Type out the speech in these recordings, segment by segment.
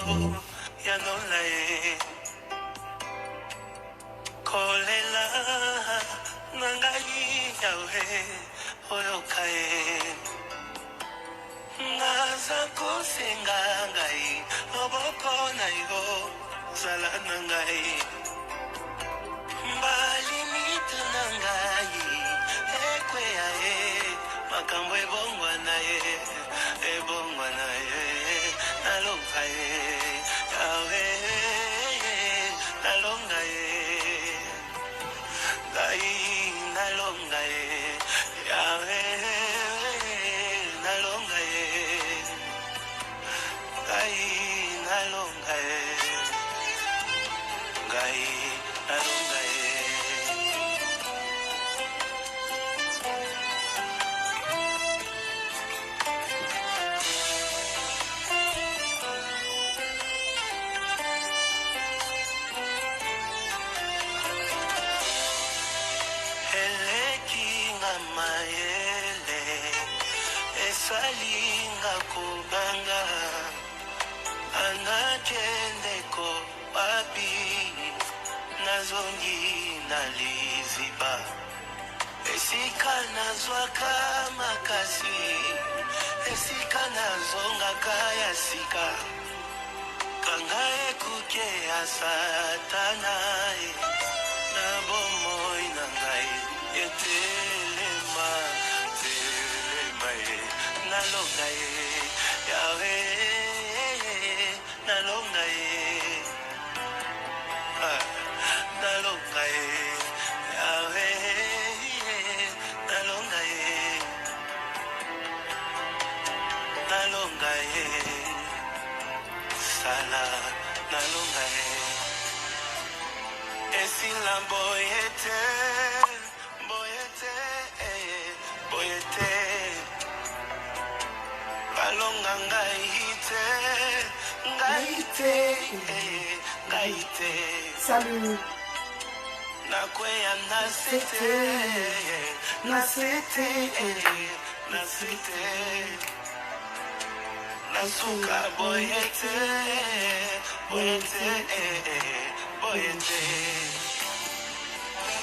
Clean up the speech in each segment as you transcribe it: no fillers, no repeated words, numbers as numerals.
ya nolae kolela nangai yawe oyokae naza kusenga ngai loboko na yo zala na ngai mbali mitu na ngai ekwea makambo ebongwa na ye nalonga ye yawe nalonga ye ngai nalonga ye yawe nalonga ye ngai nalonga ye ngai nalonga ye Maele esalinga kubanga anakendeko papi nazongi naliziba esika nazwaka makasi esika nazongaka ya sika kanga ekuke ya satana na bomoi na ngai etelema telema nalonga ye yawe nalonga ye nalonga ye yawe nalonga ye nalonga ye sala nalonga ye esila boyete boyete balonga ngaite Salut. nakwea nasete nasuka boyete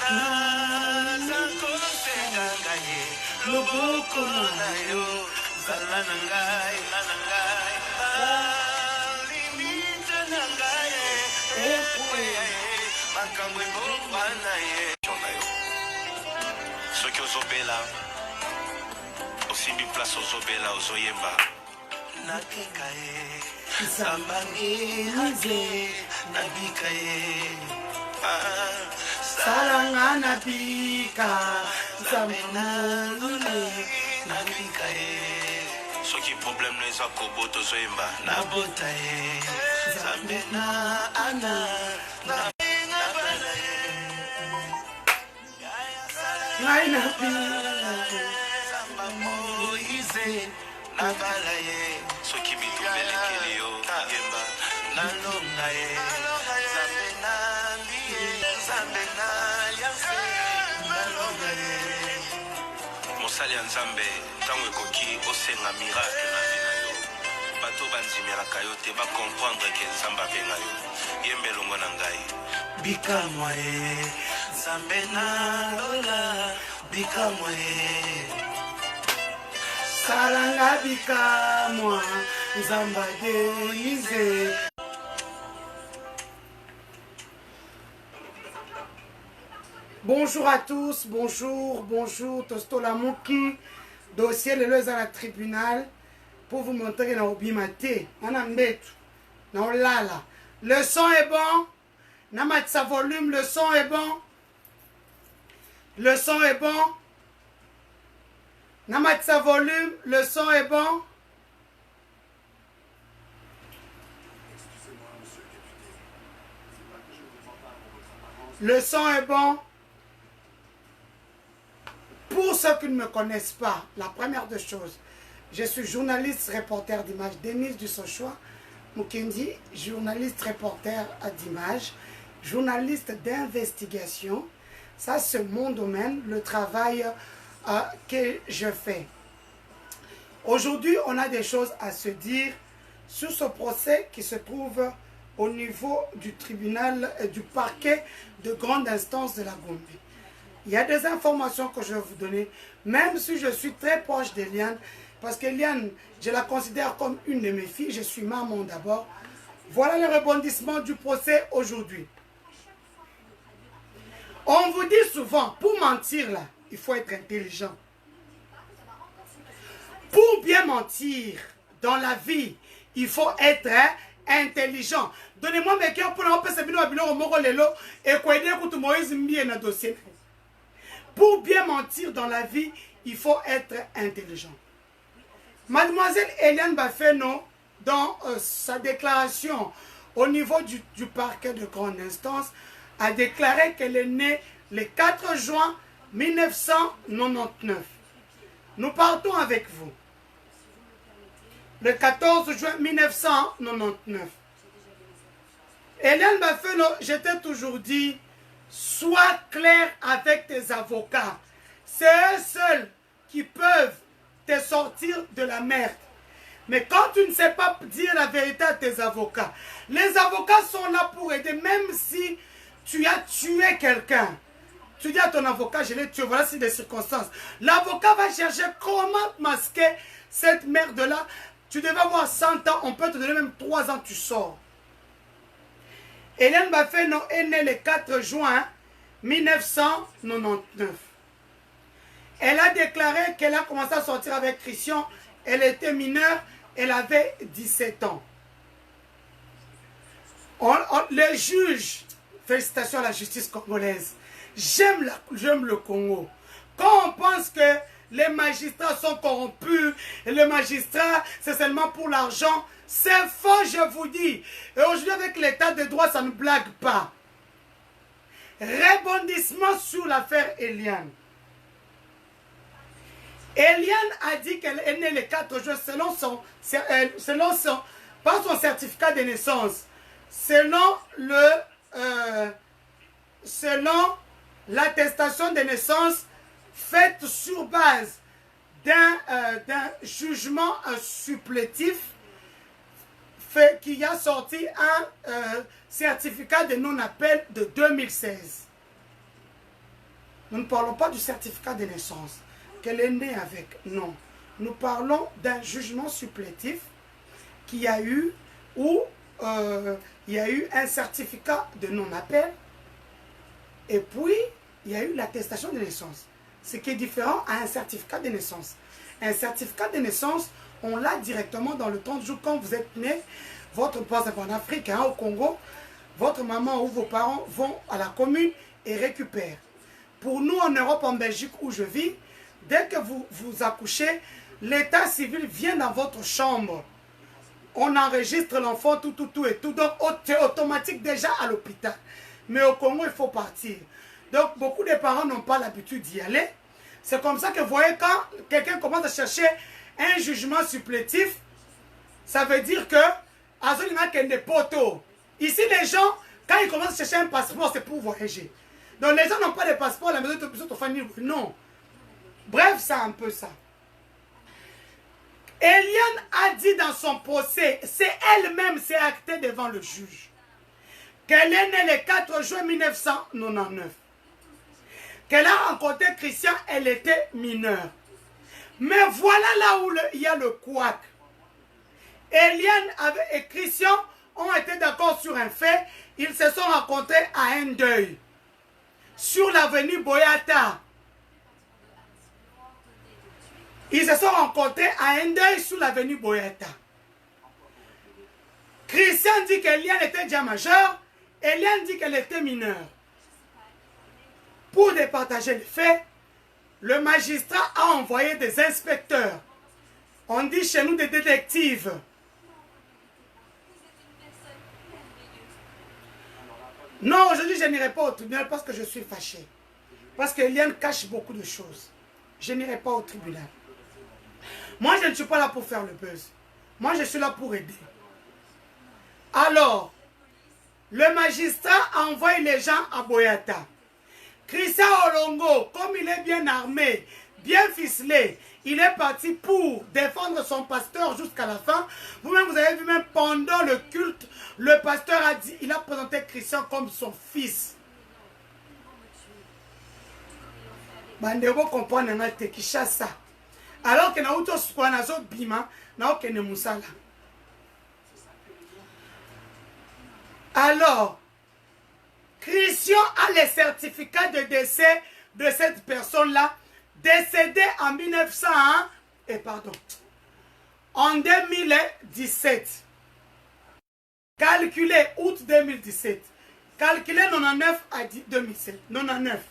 naza kosenga ngai loboko na yo zala na ngai limite na ngai makambo ebongwa na ye soki ozobela osimbi place ozobela ozoyemba natika ye sambangiraze nabika ye Salanga nabika zamnalule nabika ye soki problème no eza kobota ozoyemba nabota ye zambe na ana ngai nabika zamba moise nabala ye soki bitubelekeli yo yemba nalonga ye zambe nambi zambe nalianse nalonga ye mosali ya nzambe ntango ekoki osenga miracle na vi na yo bato bandimelaka yo te bakomprendre ke nzambe abenga yo yemba elongo na ngai bikamwa ye nzambe nalonga bikamwa ye Salanga bikamwa nzamba deize. Bonjour à tous, bonjour, Tosto Lamuki, dossier le lez à la tribunal pour vous montrer na obimate, na mbetu, na olala. Le son est bon, na matsa volume, le son est bon, le son est bon. Namatsa volume, le son est bon. Le son est bon. Pour ceux qui ne me connaissent pas, la première des choses, je suis journaliste, reporter d'images, Denise Dussochoa Mukendi, journaliste, reporter d'images, journaliste d'investigation. Ça, c'est mon domaine, le travail que je fais. Aujourd'hui, on a des choses à se dire sur ce procès qui se trouve au niveau du tribunal, du parquet de grande instance de la Gombe. Il y a des informations que je vais vous donner, même si je suis très proche d'Eliane, parce qu'Eliane, je la considère comme une de mes filles, je suis maman d'abord. Voilà le rebondissement du procès aujourd'hui. On vous dit souvent, pour mentir là, il faut être intelligent. Pour bien mentir dans la vie, il faut être intelligent. Donnez-moi mes cœurs pour dossier. Pour bien mentir dans la vie, il faut être intelligent. Mademoiselle Eliane Bafeno, dans sa déclaration au niveau du parquet de grande instance, a déclaré qu'elle est née le 4 juin 1999. Nous partons avec vous. Le 14 juin 1999. Eliane Bafeno, je t'ai toujours dit, sois clair avec tes avocats. C'est eux seuls qui peuvent te sortir de la merde. Mais quand tu ne sais pas dire la vérité à tes avocats, les avocats sont là pour aider, même si tu as tué quelqu'un. Tu dis à ton avocat, je l'ai tué, voilà c'est des circonstances. L'avocat va chercher comment masquer cette merde-là. Tu devais avoir 100 ans, on peut te donner même 3 ans, tu sors. Eliane Bafeno est née le 4 juin 1999. Elle a déclaré qu'elle a commencé à sortir avec Christian. Elle était mineure, elle avait 17 ans. Le juge, félicitations à la justice congolaise. J'aime le Congo. Quand on pense que les magistrats sont corrompus, et le magistrat, c'est seulement pour l'argent, c'est faux, je vous dis. Et aujourd'hui, avec l'état de droit, ça ne blague pas. Rebondissement sur l'affaire Eliane. Eliane a dit qu'elle est née le 4 juin pas son certificat de naissance, selon l'attestation de naissance faite sur base d'un jugement supplétif qui a sorti un certificat de non-appel de 2016. Nous ne parlons pas du certificat de naissance qu'elle est née avec, non. Nous parlons d'un jugement supplétif qui a eu, où il y a eu un certificat de non-appel et puis il y a eu l'attestation de naissance. Ce qui est différent à un certificat de naissance. Un certificat de naissance, on l'a directement dans le 30 jours quand vous êtes né. Votre poste en Afrique, hein, au Congo, votre maman ou vos parents vont à la commune et récupèrent. Pour nous en Europe, en Belgique où je vis, dès que vous accouchez, l'état civil vient dans votre chambre. On enregistre l'enfant, tout et tout. Donc, c'est automatique déjà à l'hôpital. Mais au Congo, il faut partir. Donc, beaucoup de parents n'ont pas l'habitude d'y aller. C'est comme ça que vous voyez, quand quelqu'un commence à chercher un jugement supplétif, ça veut dire que ici, les gens, quand ils commencent à chercher un passeport, c'est pour voyager. Donc, les gens n'ont pas de passeport à la maison de famille. Non. Bref, c'est un peu ça. Eliane a dit dans son procès, c'est elle-même s'est actée devant le juge, qu'elle est née le 4 juin 1999. Qu'elle a rencontré Christian, elle était mineure. Mais voilà là où il y a le couac. Eliane et Christian ont été d'accord sur un fait. Ils se sont rencontrés à un deuil. Sur l'avenue Boyata. Ils se sont rencontrés à un deuil sur l'avenue Boyata. Christian dit qu'Eliane était déjà majeure. Eliane dit qu'elle était mineure. Pour départager les faits, le magistrat a envoyé des inspecteurs. On dit chez nous des détectives. Non, aujourd'hui je n'irai pas au tribunal parce que je suis fâché. Parce qu'Eliane cache beaucoup de choses. Je n'irai pas au tribunal. Moi, je ne suis pas là pour faire le buzz. Moi, je suis là pour aider. Alors, le magistrat a envoyé les gens à Boyata. Christian Olongo, comme il est bien armé, bien ficelé, il est parti pour défendre son pasteur jusqu'à la fin. Vous-même, vous avez vu même pendant le culte, le pasteur a dit, il a présenté Christian comme son fils. Bandego comprendre nga te Kishasa. Alors que na uto sukwa na zo bima, na okene musala. Alors, Christian a le certificat de décès de cette personne-là, décédée en 1901, en 2017. Calculé août 2017. Calculé 99 à 2007. 99,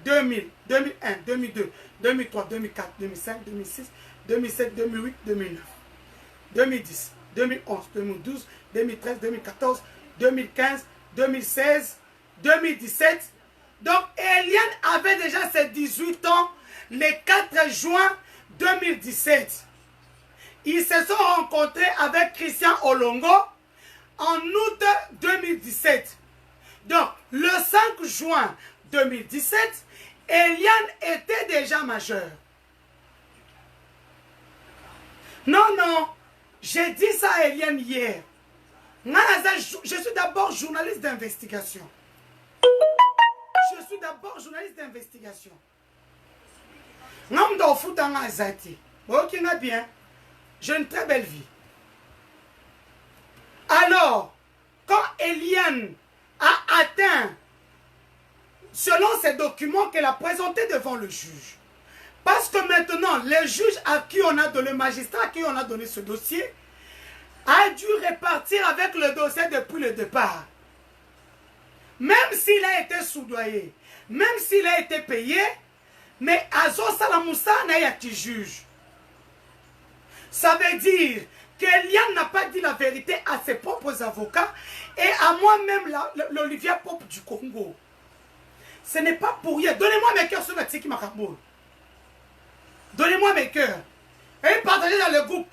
2000, 2001, 2002, 2003, 2004, 2005, 2006, 2007, 2008, 2009, 2010, 2011, 2012, 2013, 2014, 2015, 2016, 2017. Donc, Eliane avait déjà ses 18 ans le 4 juin 2017. Ils se sont rencontrés avec Christian Olongo en août 2017. Donc, le 5 juin 2017, Eliane était déjà majeure. Non, j'ai dit ça à Eliane hier. Je suis d'abord journaliste d'investigation. Je suis d'abord journaliste d'investigation. Bien. J'ai une très belle vie. Alors, quand Eliane a atteint, selon ces documents qu'elle a présentés devant le juge, parce que maintenant, le juge à qui on a donné, le magistrat à qui on a donné ce dossier, a dû repartir avec le dossier depuis le départ. Même s'il a été soudoyé, même s'il a été payé, mais Azo Salamoussa n'a été juge. Ça veut dire qu'Eliane n'a pas dit la vérité à ses propres avocats et à moi-même, l'Olivier Pop du Congo. Ce n'est pas pour rien. Donnez-moi mes cœurs sur la Tiki Makamboul. Donnez-moi mes cœurs. Et partagez dans le groupe.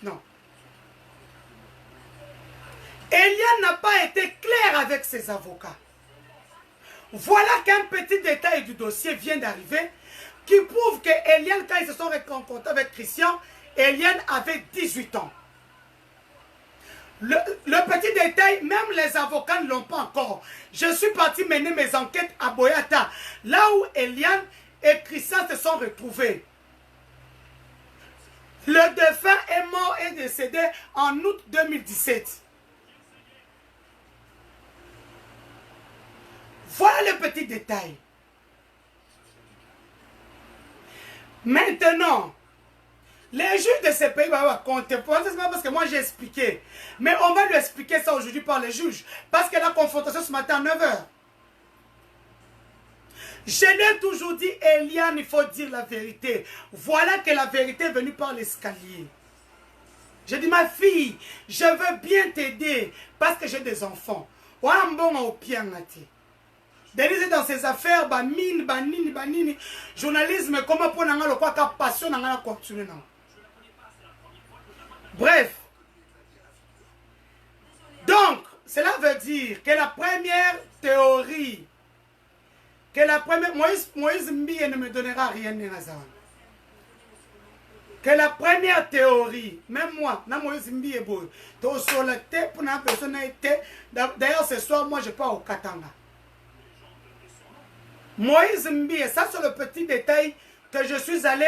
Non. Eliane n'a pas été claire avec ses avocats. Voilà qu'un petit détail du dossier vient d'arriver qui prouve que Eliane, quand ils se sont rencontrés avec Christian, Eliane avait 18 ans. Le petit détail, même les avocats ne l'ont pas encore. Je suis parti mener mes enquêtes à Boyata, là où Eliane et Christian se sont retrouvés. Le défunt est mort et décédé en août 2017. Voilà le petit détail. Maintenant, les juges de ces pays vont compter. C'est pas parce que moi j'ai expliqué. Mais on va lui expliquer ça aujourd'hui par les juges. Parce que la confrontation ce matin à 9 h. Je l'ai toujours dit, Eliane, il faut dire la vérité. Voilà que la vérité est venue par l'escalier. J'ai dit, ma fille, je veux bien t'aider parce que j'ai des enfants. Voilà un bon au pied en athée. Denise dans ses affaires, banini, journalisme, comment pour le quoi qu'à passion, n'a continué. Bref. Donc, cela veut dire que la première théorie, Moïse Mbie ne me donnera rien de Nazar. Que la première théorie, même moi, na Moïse Mbie est beau, sur la tête pour une personne été. D'ailleurs, ce soir, moi, je pars au Katanga. Moïse Mbie, ça c'est le petit détail que je suis allé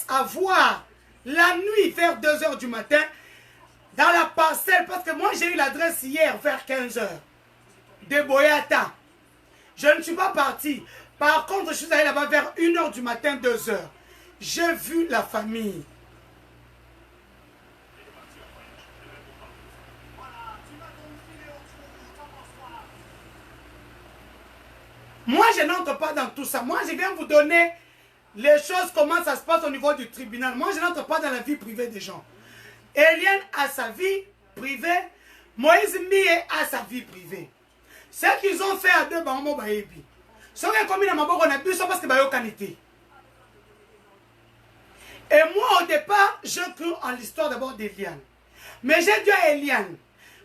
avoir la nuit vers 2 h du matin dans la parcelle, parce que moi j'ai eu l'adresse hier vers 15 h de Boyata. Je ne suis pas parti. Par contre, je suis allé là-bas vers 1 h du matin, 2 h. J'ai vu la famille. Moi, je n'entre pas dans tout ça. Moi, je viens vous donner les choses, comment ça se passe au niveau du tribunal. Moi, je n'entre pas dans la vie privée des gens. Eliane a sa vie privée. Moïse Mbie a sa vie privée. Ce qu'ils ont fait à deux, Bango Baebi. Ce qu'ils ont commis dans ma boque, on a bu ça parce que Bayo Kanité. Et moi, au départ, je cru en l'histoire d'abord d'Eliane. Mais j'ai dit à Eliane,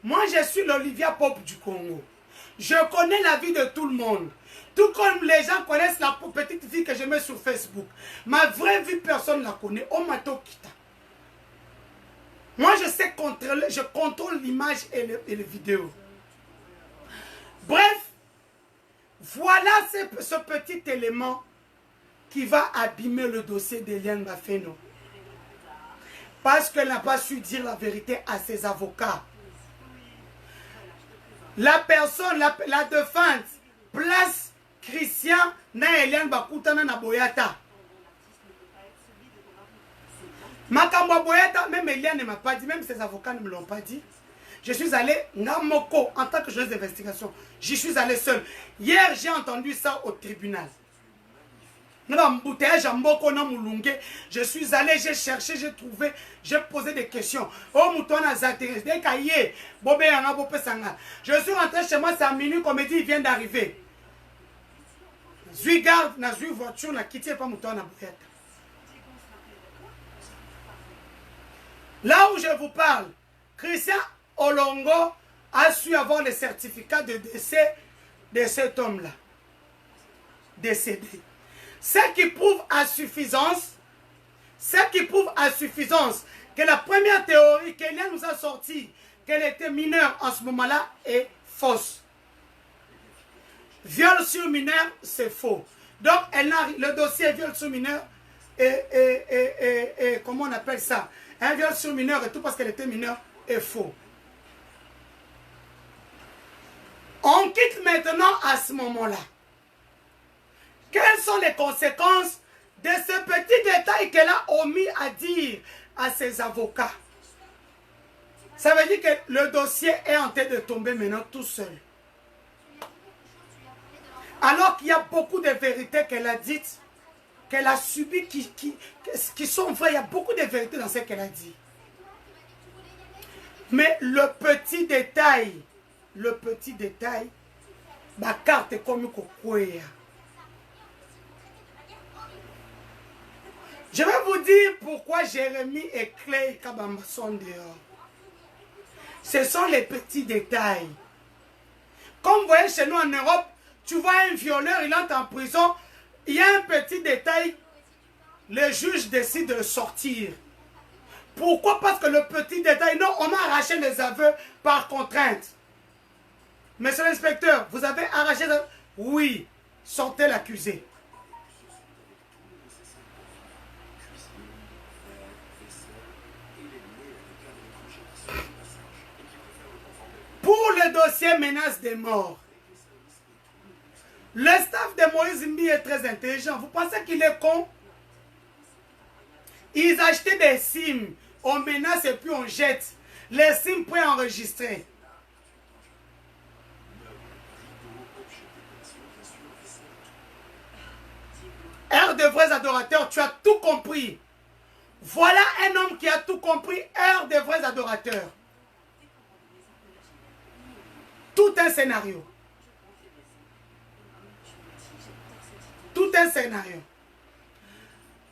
moi, je suis l'Olivier Pop du Congo. Je connais la vie de tout le monde. Tout comme les gens connaissent la petite fille que je mets sur Facebook. Ma vraie vie, personne ne la connaît. Omato Kita. je contrôle l'image et les vidéos. Bref, voilà ce petit élément qui va abîmer le dossier d'Eliane Bafeno. Parce qu'elle n'a pas su dire la vérité à ses avocats. La personne, la défense, place Christian na Eliane Bakutana na Boyata. Makambo Boyata, même Eliane ne m'a pas dit, même ses avocats ne me l'ont pas dit. Je suis allé, Namoko, en tant que journaliste d'investigation, j'y suis allé seul. Hier, j'ai entendu ça au tribunal. Je suis allé, j'ai cherché, j'ai trouvé, j'ai posé des questions. Je suis rentré chez moi, c'est à minuit qu'on me dit, il vient d'arriver. Zui garde, na zui voiture, na quitté pas mouton na bouyata. Là où je vous parle, Christian Olongo a su avoir le certificat de décès de cet homme-là. Décédé. Ce qui prouve à suffisance que la première théorie qu'Eliane nous a sortie, qu'elle était mineure en ce moment-là, est fausse. Viol sur mineur, c'est faux. Donc, le dossier viol sur mineur et comment on appelle ça? Un viol sur mineur et tout parce qu'elle était mineure est faux. On quitte maintenant à ce moment-là. Quelles sont les conséquences de ce petit détail qu'elle a omis à dire à ses avocats? Ça veut dire que le dossier est en train de tomber maintenant tout seul. Alors qu'il y a beaucoup de vérités qu'elle a dites, qu'elle a subies, qui sont vraies. Il y a beaucoup de vérités dans ce qu'elle a dit. Mais le petit détail, ma carte est comme une. Je vais vous dire pourquoi Jérémie et Clay Kabamba sont dehors. Ce sont les petits détails. Comme vous voyez chez nous en Europe, tu vois un violeur, il entre en prison, il y a un petit détail, le juge décide de le sortir. Pourquoi? Parce que le petit détail, non, on a arraché les aveux par contrainte. Monsieur l'inspecteur, vous avez arraché les aveux? Oui, sortez l'accusé. Pour le dossier menace de mort, le staff de Moïse Mbi est très intelligent. Vous pensez qu'il est con? Ils achetaient des SIM, on menace et puis on jette. Les SIM préenregistrés. Heure de vrais adorateurs, tu as tout compris. Voilà un homme qui a tout compris, heure de vrais adorateurs. Tout un scénario. Tout un scénario.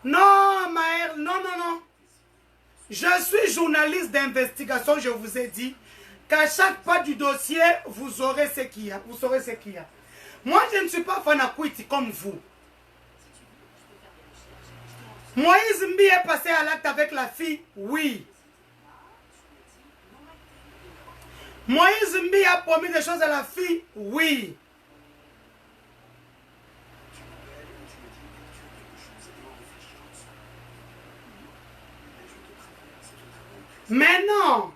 Non, Maël, non. Je suis journaliste d'investigation, je vous ai dit qu'à chaque pas du dossier, vous aurez ce qu'il y a. Vous saurez ce qu'il y a. Moi, je ne suis pas fanakwiti comme vous. Moïse Mbi est passé à l'acte avec la fille, oui. Moïse Mbi a promis des choses à la fille, oui. Mais non.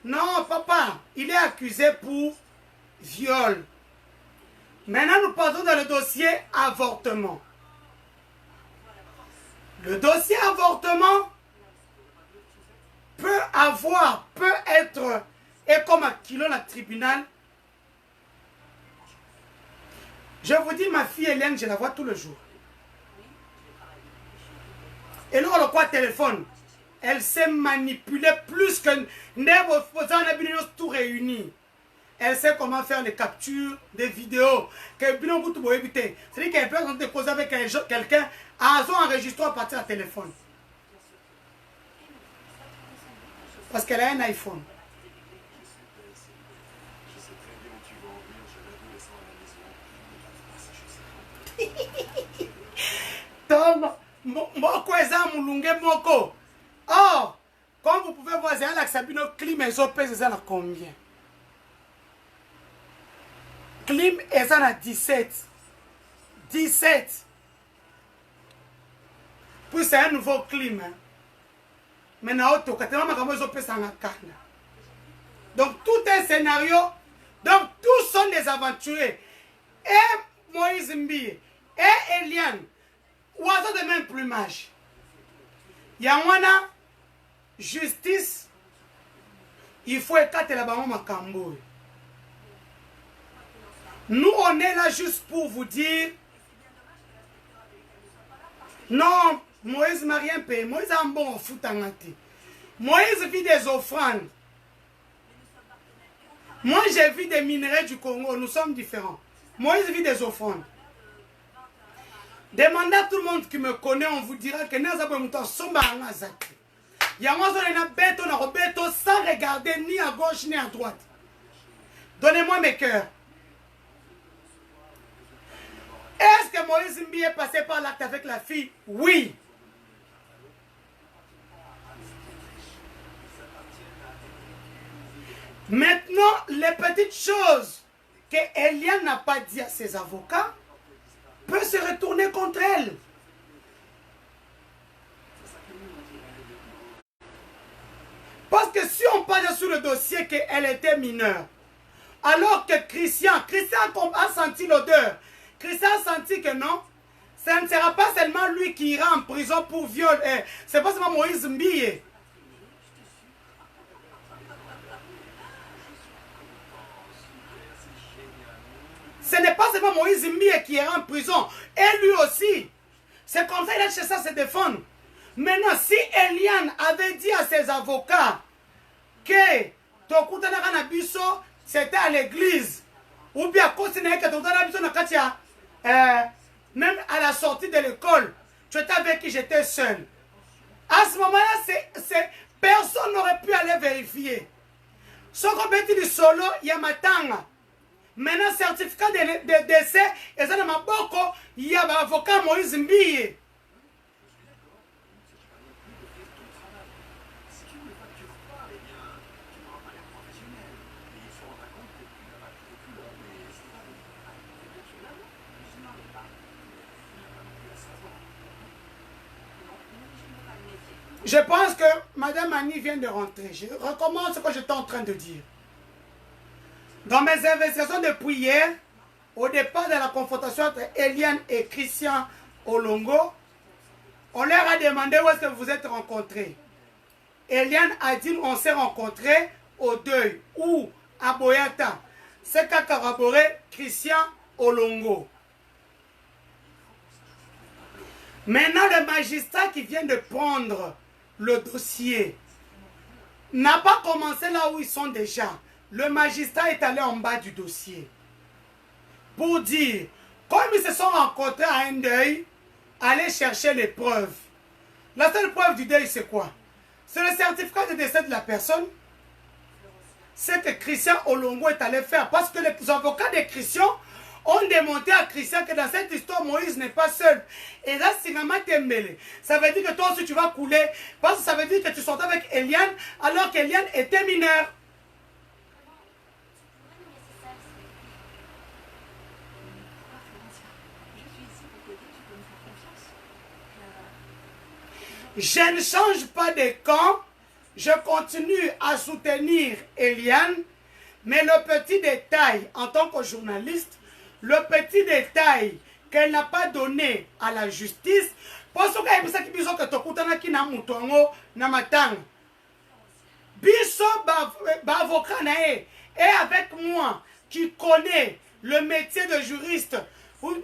Non, papa, il est accusé pour viol. Maintenant, nous partons dans le dossier avortement. Le dossier avortement peut être, et comme à kilo dans le tribunal, je vous dis, ma fille Hélène, je la vois tout le jour. Et là, on le croit téléphone. Elle sait manipuler plus que tout réuni. Elle sait comment faire les captures des vidéos. C'est-à-dire qu'elle peut se déposer avec quelqu'un à son enregistrement à partir d'un téléphone. Parce qu'elle a un iPhone. Or, comme vous pouvez voir, c'est un Sabino clim ezopesa eza na combien? Clim eza na 17. 17. Puis c'est un nouveau clim. Hein. Maintenant, donc tout un scénario. Donc tous sont des aventuriers. Et Moïse Mbi et Eliane, oiseaux de même plumage. Yamwana, justice, il faut écarter la banque Makambo. Nous, on est là juste pour vous dire non, Moïse m'a rien payé. Moïse a un bon foot en anti. Moïse vit des offrandes. Moi, j'ai vu des minerais du Congo. Nous sommes différents. Moïse vit des offrandes. Demandez à tout le monde qui me connaît, on vous dira que nous avons somba angazaki. Il y a moi sans regarder ni à gauche ni à droite. Donnez-moi mes cœurs. Est-ce que Moïse Mbi est passé par l'acte avec la fille? Oui. Maintenant, les petites choses que Eliane n'a pas dit à ses avocats peuvent se retourner contre elle. Parce que si on parle sur le dossier qu'elle était mineure, alors que Christian a senti l'odeur, Christian a senti que non, ça ne sera pas seulement lui qui ira en prison pour viol, c'est pas seulement Moïse Mbiye. Ce n'est pas seulement Moïse Mbiye qui ira en prison, et lui aussi. C'est comme ça qu'il a cherché à se défendre. Maintenant, si Eliane avait dit à ses avocats que c'était à l'église, ou bien même à la sortie de l'école, tu étais avec qui j'étais seul. À ce moment-là, personne n'aurait pu aller vérifier. Ce qu'on peut dire solo, il y a matanga. Maintenant, certificat de décès, et ça, il y a un avocat Moïse Mbiye. Je pense que Madame Annie vient de rentrer. Je recommence ce que j'étais en train de dire. Dans mes investigations depuis hier, au départ de la confrontation entre Eliane et Christian Olongo, on leur a demandé où est-ce que vous êtes rencontrés. Eliane a dit on s'est rencontrés au deuil ou à Boyata. C'est qu'a corroboré Christian Olongo. Maintenant, le magistrat qui vient de prendre le dossier n'a pas commencé là où ils sont déjà. Le magistrat est allé en bas du dossier pour dire, comme ils se sont rencontrés à un deuil, allez chercher les preuves. La seule preuve du deuil, c'est quoi? C'est le certificat de décès de la personne. C'est que Christian Olongo est allé faire. Parce que les avocats de Christian ont démontré à Christian que dans cette histoire, Moïse n'est pas seul. Et là, c'est vraiment mêlé. Ça veut dire que toi aussi, tu vas couler. Parce que ça veut dire que tu sortais avec Eliane, alors qu'Eliane était mineure. Je ne change pas de camp. Je continue à soutenir Eliane. Mais le petit détail, en tant que journaliste, le petit détail qu'elle n'a pas donné à la justice, parce que et avec moi qui connais le métier de juriste, on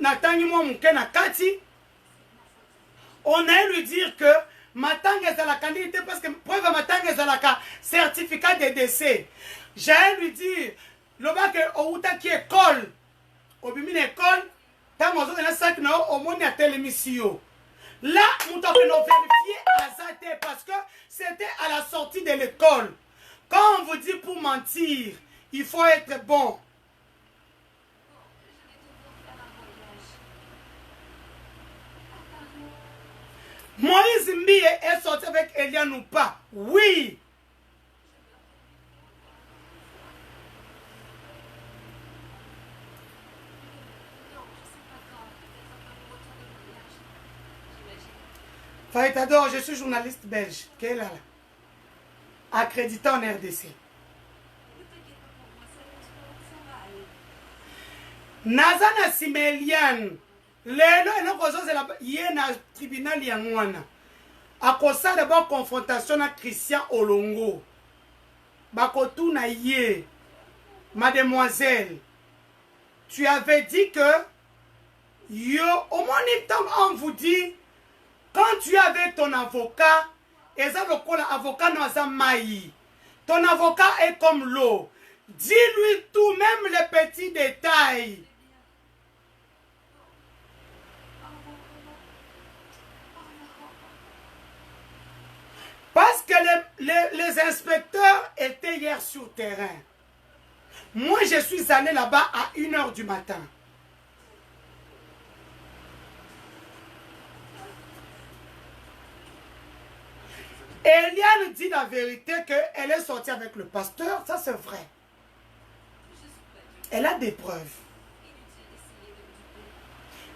a lui dire que matanga est à la qualité parce que preuve matanga est à la certificat de décès. J'ai lui dire le bac au outa qui école au bimine école tant on a sac non au monde à telle émission. Là on doit vérifier à ça parce que c'était à la sortie de l'école. Quand on vous dit pour mentir, il faut être bon. Moïse Mbiye est sorti avec Eliane ou pas? Oui. Paetador, je suis journaliste belge. Quelle est là? Accrédité en RDC. Nazana Simelian. Lelo eloko ye na tribunal ya ngwana. Akosa d'abord confrontation à Christian Olongo. Bakotuna ye. Mademoiselle, tu avais dit que yo, au moins on vous dit, quand tu es avec ton avocat, avocat ton avocat est comme l'eau. Dis-lui tout, même les petits détails. Parce que les inspecteurs étaient hier sur terrain. Moi, je suis allé là-bas à 1 h du matin. Eliane dit la vérité qu'elle est sortie avec le pasteur, ça c'est vrai. Elle a des preuves.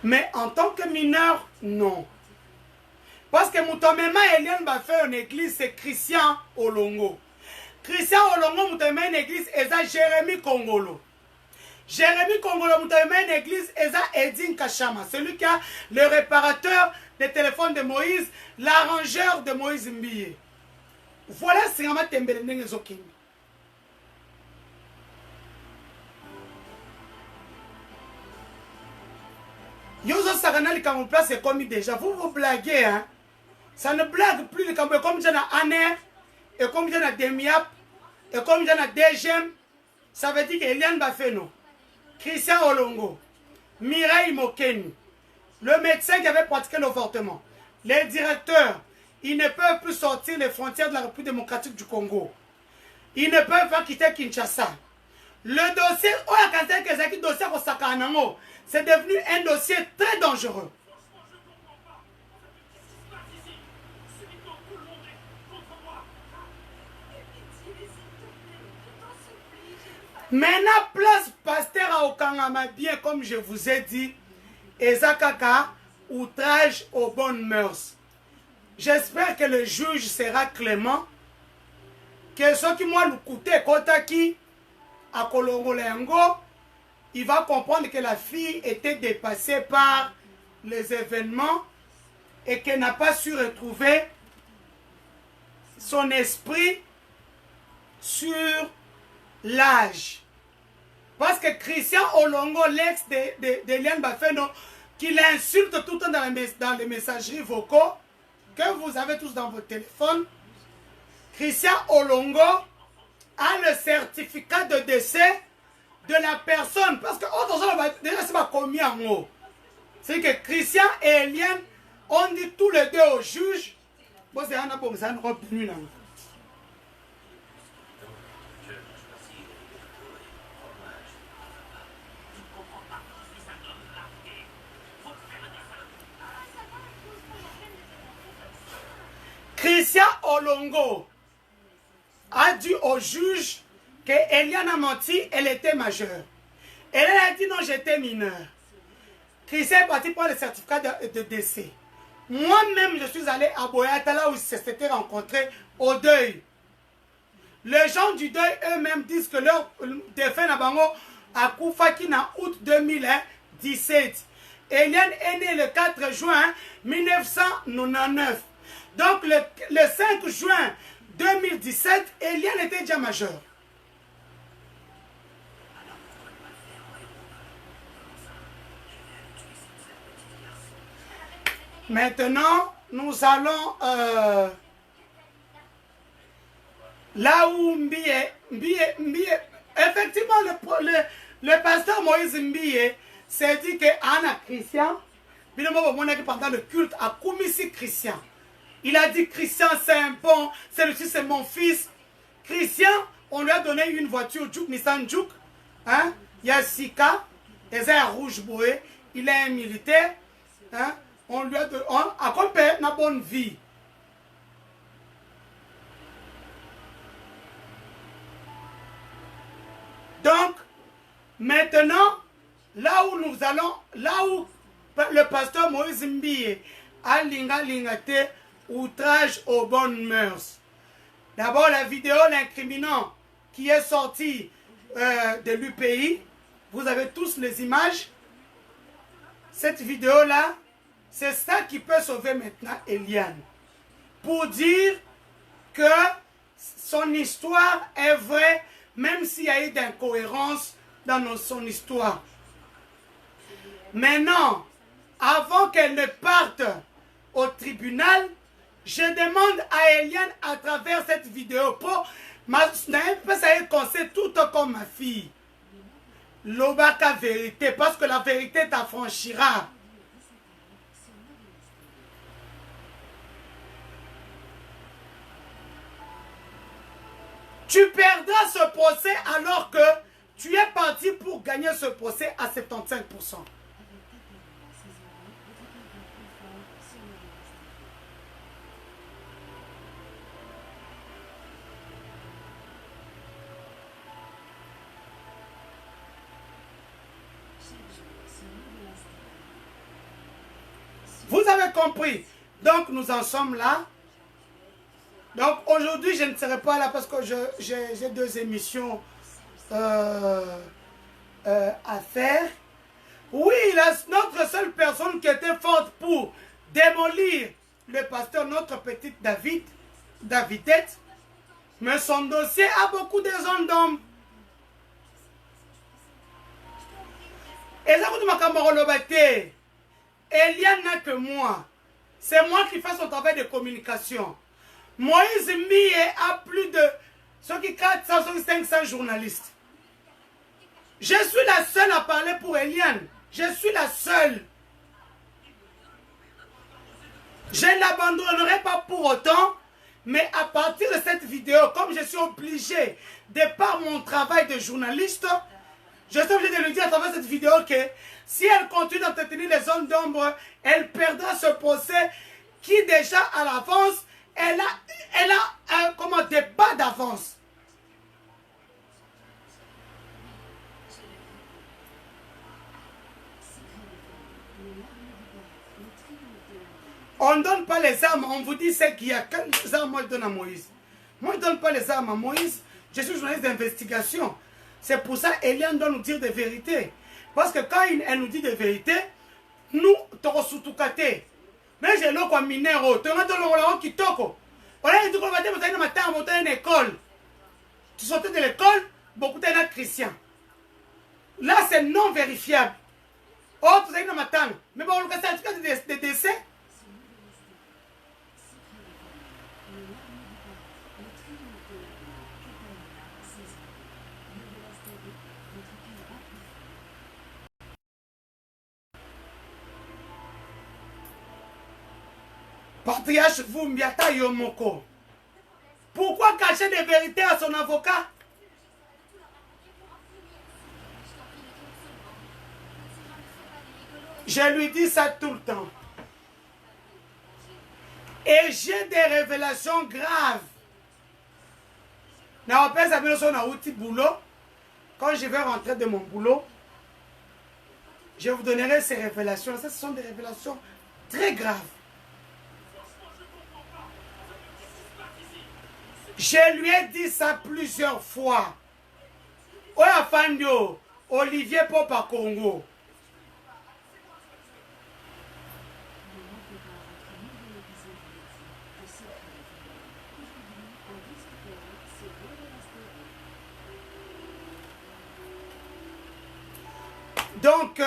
Mais en tant que mineur, non. Parce que Moutomema Eliane va faire une église, c'est Christian Olongo. Christian Olongo Moutomema une église, et ça Jérémy Kongolo. Jérémy Kongolo Moutomema une église, et ça Edine Kachama. Celui qui a le réparateur des téléphones de Moïse, l'arrangeur de Moïse Mbiye. Voilà c'est vraiment Tembele Nengezokimi. Yozo Saranali quand on place c'est commis déjà. Vous blaguez, hein? Ça ne blague plus le Cameroun comme il y en a Aner, et comme il y en a Demiap, et comme il y en a Degem. Ça veut dire qu'Eliane Bafeno, Christian Olongo, Mireille Mokeni, le médecin qui avait pratiqué l'avortement, les directeurs, ils ne peuvent plus sortir les frontières de la République démocratique du Congo. Ils ne peuvent pas quitter Kinshasa. Le dossier, c'est devenu un dossier très dangereux. Maintenant, place pasteur à Okangama, bien comme je vous ai dit, Ezakaka, outrage aux bonnes mœurs. J'espère que le juge sera clément, que ceux qui m'ont coûté Kotaki à Kolongolengo, il va comprendre que la fille était dépassée par les événements et qu'elle n'a pas su retrouver son esprit sur l'âge. Parce que Christian Olongo, l'ex d'Eliane Bafeno, qui l'insulte tout le temps dans les messageries vocaux, que vous avez tous dans votre téléphone, Christian Olongo a le certificat de décès de la personne. Parce que déjà c'est pas commis en haut. C'est que Christian et Eliane ont dit tous les deux au juge. Bon, c'est un peu ça, une là. Christian Olongo a dit au juge que Eliane a menti, elle était majeure. Elle a dit non, j'étais mineure. Christian est parti pour le certificat de décès. Moi-même, je suis allé à Boyata, là où ils s'étaient rencontrés au deuil. Les gens du deuil eux-mêmes disent que leur défunt Nabango a Koufaki en août 2017. Eliane est née le 4 juin 1999. Donc le 5 juin 2017, Eliane était déjà majeure. Maintenant, nous allons là où effectivement le pasteur Moïse Mbiye s'est dit que Anna Christian, pendant le culte à Koumisi Christian, il a dit Christian c'est un bon, celui-ci c'est mon fils. Christian, on lui a donné une voiture Juke, Nissan Juke, hein? Il y a Sika, et c'est un rouge boué, il est un militaire, hein? On lui a donné, accompagné une bonne vie. Donc, maintenant, là où nous allons, là où le pasteur Moïse Mbiye a lingate outrage aux bonnes mœurs. D'abord, la vidéo l'incriminant qui est sortie de l'UPI. Vous avez tous les images. Cette vidéo-là, c'est ça qui peut sauver maintenant Eliane. Pour dire que son histoire est vraie, même s'il y a eu d'incohérences dans son histoire. Maintenant, avant qu'elle ne parte au tribunal, je demande à Eliane à travers cette vidéo pour qu'on sait tout comme ma fille. L'obaka vérité, parce que la vérité t'affranchira. Tu perdras ce procès alors que tu es parti pour gagner ce procès à 75%. Vous avez compris. Donc nous en sommes là. Donc aujourd'hui je ne serai pas là parce que j'ai 2 émissions à faire. Oui, notre seule personne qui était forte pour démolir le pasteur, notre petite Davidette, mais son dossier a beaucoup de zones d'ombre. Et ça vous m'a Eliane n'a que moi. C'est moi qui fais son travail de communication. Moïse Mie a plus de 400, 500 journalistes. Je suis la seule à parler pour Eliane. Je suis la seule. Je ne l'abandonnerai pas pour autant. Mais à partir de cette vidéo, comme je suis obligé, de par mon travail de journaliste, je suis obligé de lui dire à travers cette vidéo que si elle continue d'entretenir les zones d'ombre, elle perdra ce procès qui déjà à l'avance, elle a des pas d'avance. On ne donne pas les armes, on vous dit c'est qu'il y a quelles armes moi je donne à Moïse. Moi je ne donne pas les armes à Moïse, je suis journaliste d'investigation. C'est pour ça qu'Eliane doit nous dire des vérités. Parce que quand elle nous dit des vérités, nous, t'auras surtout caté. Mais j'ai l'eau comme minéraux, tu as l'eau qui toko. On a dit qu'on va dire que tu as une école. Tu sortais de l'école, beaucoup de chrétiens. Là, c'est non vérifiable. Oh, tu as une matin. Mais bon, on a des décès. Patriarche Vumbiata Yomoko. Pourquoi cacher des vérités à son avocat? Je lui dis ça tout le temps. Et j'ai des révélations graves. Quand je vais rentrer de mon boulot, je vous donnerai ces révélations. Ce sont des révélations très graves. Je lui ai dit ça plusieurs fois. Oya Fandio, Olivier Popa Congo. Donc,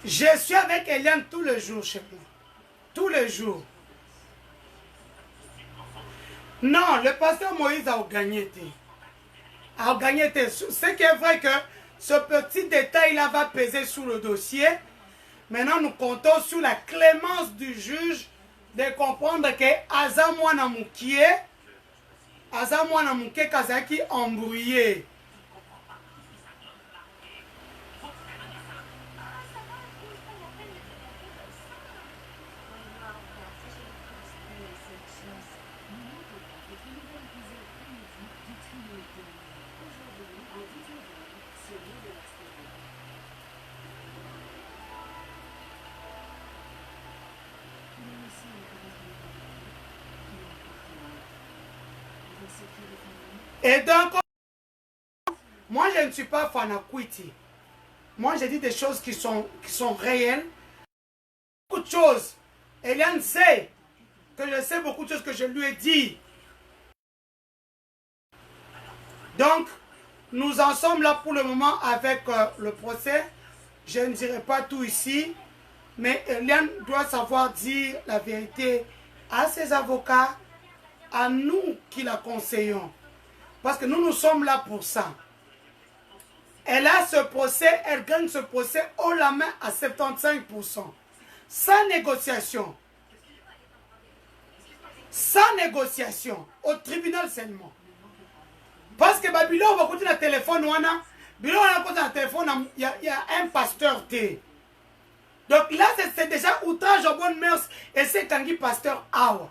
je suis avec Eliane tous les jours chez moi. Tous les jours. Non, le pasteur Moïse a gagné. C'est qui est vrai que ce petit détail-là va peser sur le dossier. Maintenant, nous comptons sur la clémence du juge de comprendre que Azamwana Moukie Kazaki embrouillé. Et donc, moi, je ne suis pas fanakwiti. Moi, j'ai dit des choses qui sont réelles. Beaucoup de choses. Eliane sait que je sais beaucoup de choses que je lui ai dit. Donc, nous en sommes là pour le moment avec le procès. Je ne dirai pas tout ici. Mais Eliane doit savoir dire la vérité à ses avocats, à nous qui la conseillons. Parce que nous sommes là pour ça. Elle a ce procès, elle gagne ce procès haut la main à 75%. Sans négociation. Sans négociation. Au tribunal seulement. Parce que Babylone, on va écouter le téléphone. On va écouter le téléphone. Il y a un pasteur T. Donc là, c'est déjà outrage aux bonnes mœurs. Et c'est Kangi pasteur Awa.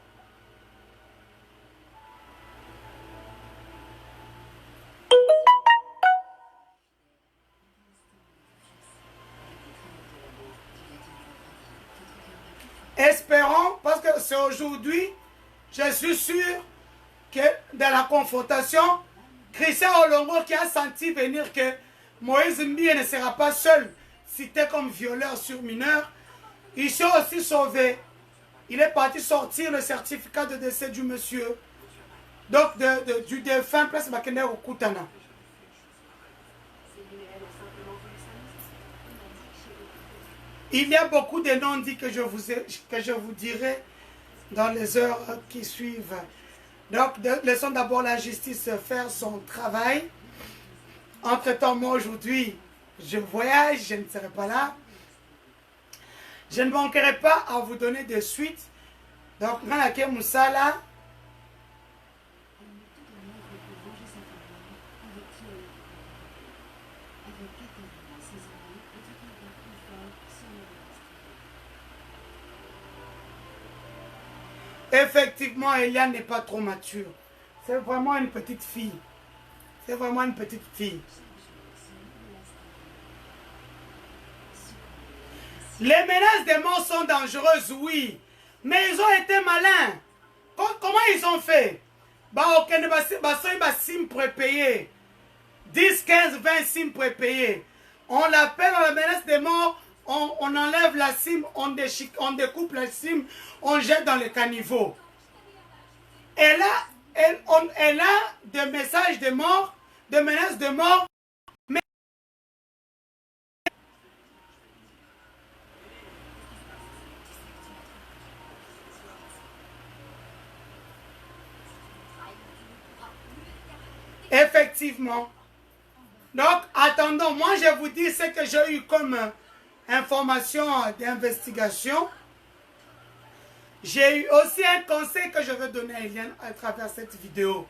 Espérons, parce que c'est aujourd'hui, je suis sûr que dans la confrontation, Christian Olongo qui a senti venir que Moïse Mbie ne sera pas seul, cité comme violeur sur mineur, il s'est aussi sauvé. Il est parti sortir le certificat de décès du monsieur, donc du défunt, place Bakende au Koutana. Il y a beaucoup de non-dits que je vous dirai dans les heures qui suivent. Donc, laissons d'abord la justice faire son travail. Entre-temps, moi aujourd'hui, je voyage, je ne serai pas là. Je ne manquerai pas à vous donner des suites. Donc, Ranake Moussala. Effectivement, Eliane n'est pas trop mature. C'est vraiment une petite fille. C'est vraiment une petite fille. Les menaces des morts sont dangereuses, oui. Mais ils ont été malins. Comment ils ont fait? Sim prépayé. 10, 15, 20 sim prépayés. On l'appelle, on la menace des morts. On enlève la cime, on découpe la cime, on jette dans le caniveau. Elle a des messages de mort, des menaces de mort. Mais effectivement. Donc, attendons, moi je vous dis ce que j'ai eu comme information d'investigation. J'ai eu aussi un conseil que je veux donner à Eliane à travers cette vidéo.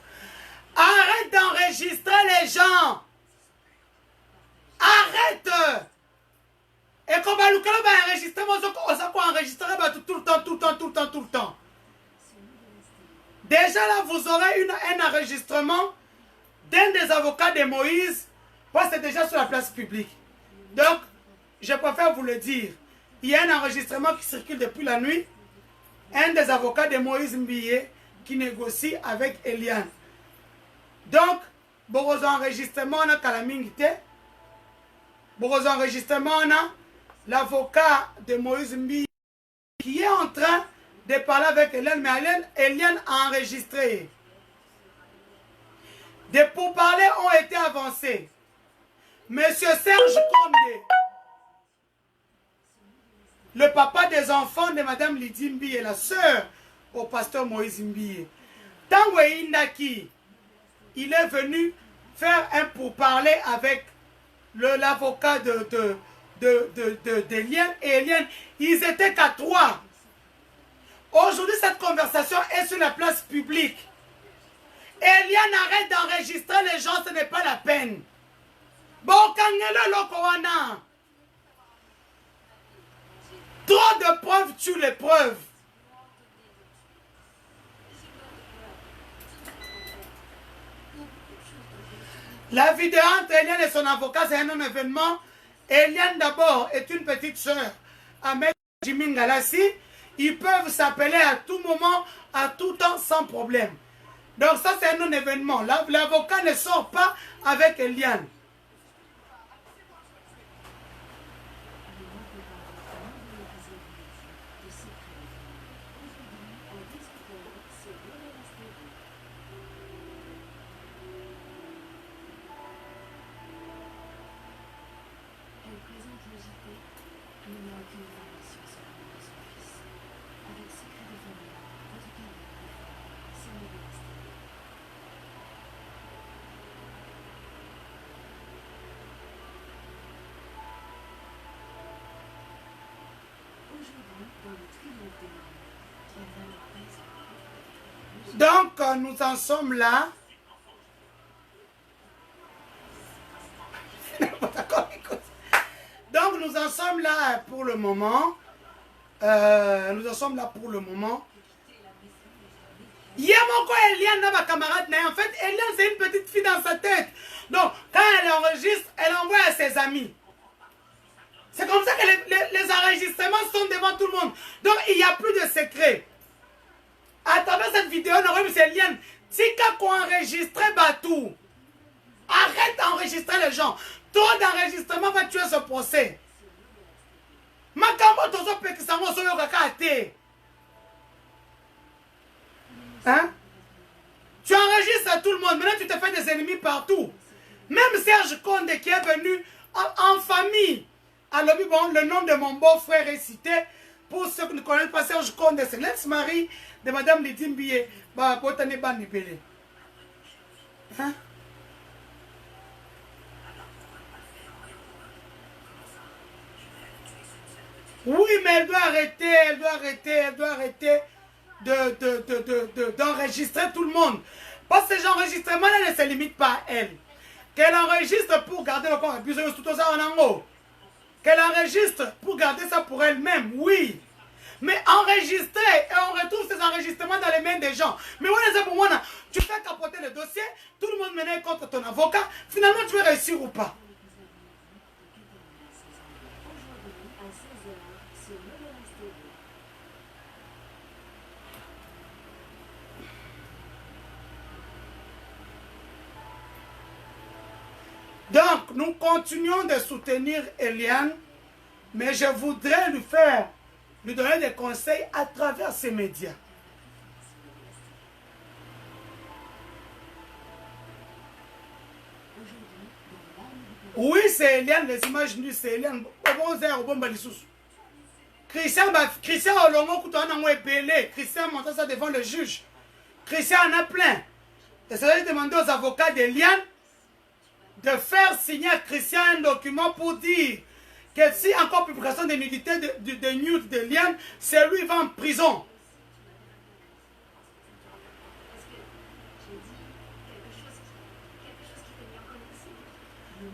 Arrête d'enregistrer les gens. Arrête. Et comme on va enregistrer, on va enregistrer tout le temps. Déjà là, vous aurez un enregistrement d'un des avocats de Moïse. Parce que c'est déjà sur la place publique. Donc, je préfère vous le dire. Il y a un enregistrement qui circule depuis la nuit. Un des avocats de Moïse Mbie qui négocie avec Eliane. Donc, beaucoup enregistrement on a Kalamingite. Beaucoup enregistrement on a l'avocat de Moïse Mbie qui est en train de parler avec Eliane. Mais Eliane a enregistré. Des pourparlers ont été avancés. Monsieur Serge Condé, le papa des enfants de Madame Lydie Mbie, la sœur au pasteur Moïse Mbie. Tango Indaki, il est venu faire un pourparler avec l'avocat d'Eliane et Eliane. Ils étaient qu'à 3. Aujourd'hui, cette conversation est sur la place publique. Eliane, arrête d'enregistrer les gens, ce n'est pas la peine. Bon, kangele lokowana. Trop de preuves tuent les preuves. La vidéo entre Eliane et son avocat, c'est un événement. Eliane d'abord est une petite sœur. Ahmed Jimingalassi, ils peuvent s'appeler à tout moment, à tout temps, sans problème. Donc ça c'est un non-événement. L'avocat ne sort pas avec Eliane. Donc, nous en sommes là. Donc, nous en sommes là pour le moment. Nous en sommes là pour le moment. Il y a mon quoi, Eliane, dans ma camarade. En fait, Eliane, c'est une petite fille dans sa tête. Donc, quand elle enregistre, elle envoie à ses amis. C'est comme ça que les enregistrements sont devant tout le monde. Donc, il n'y a plus de secret. À travers cette vidéo, nous avons c'est Eliane. Tika qu'on enregistre Batou. Arrête d'enregistrer les gens. Trop d'enregistrement va tuer ce procès. Makambo tozo pekisango soyo kakate. Hein? Tu enregistres tout le monde. Maintenant, tu te fais des ennemis partout. Même Serge Conde qui est venu en famille. Alors, bon, le nom de mon beau-frère est cité. Pour ceux qui ne connaissent pas Serge Conde, c'est l'ex-mari de Madame Lydie Mbiye. Bah, Botane Bandipele. Hein? Oui, mais elle doit arrêter d'enregistrer tout le monde. Parce que ces enregistrements-là ne se limitent pas à elle. Qu'elle enregistre pour garder le corps. Qu'elle enregistre pour garder ça pour elle-même, oui. Mais enregistrer, et on retrouve ces enregistrements dans les mains des gens. Mais voilà, c'est pour moi, tu fais capoter le dossier, tout le monde menait contre ton avocat, finalement tu vas réussir ou pas. Donc, nous continuons de soutenir Eliane, mais je voudrais lui donner des conseils à travers ces médias. Oui, c'est Eliane, les images nues, c'est Eliane. Christian Olongo, Christian montre ça devant le juge. Christian en a plein. Et ça, j'ai demandé aux avocats d'Eliane de faire signer à Christian un document pour dire que si encore publication de nudité de nude de Eliane, c'est lui qui va en prison.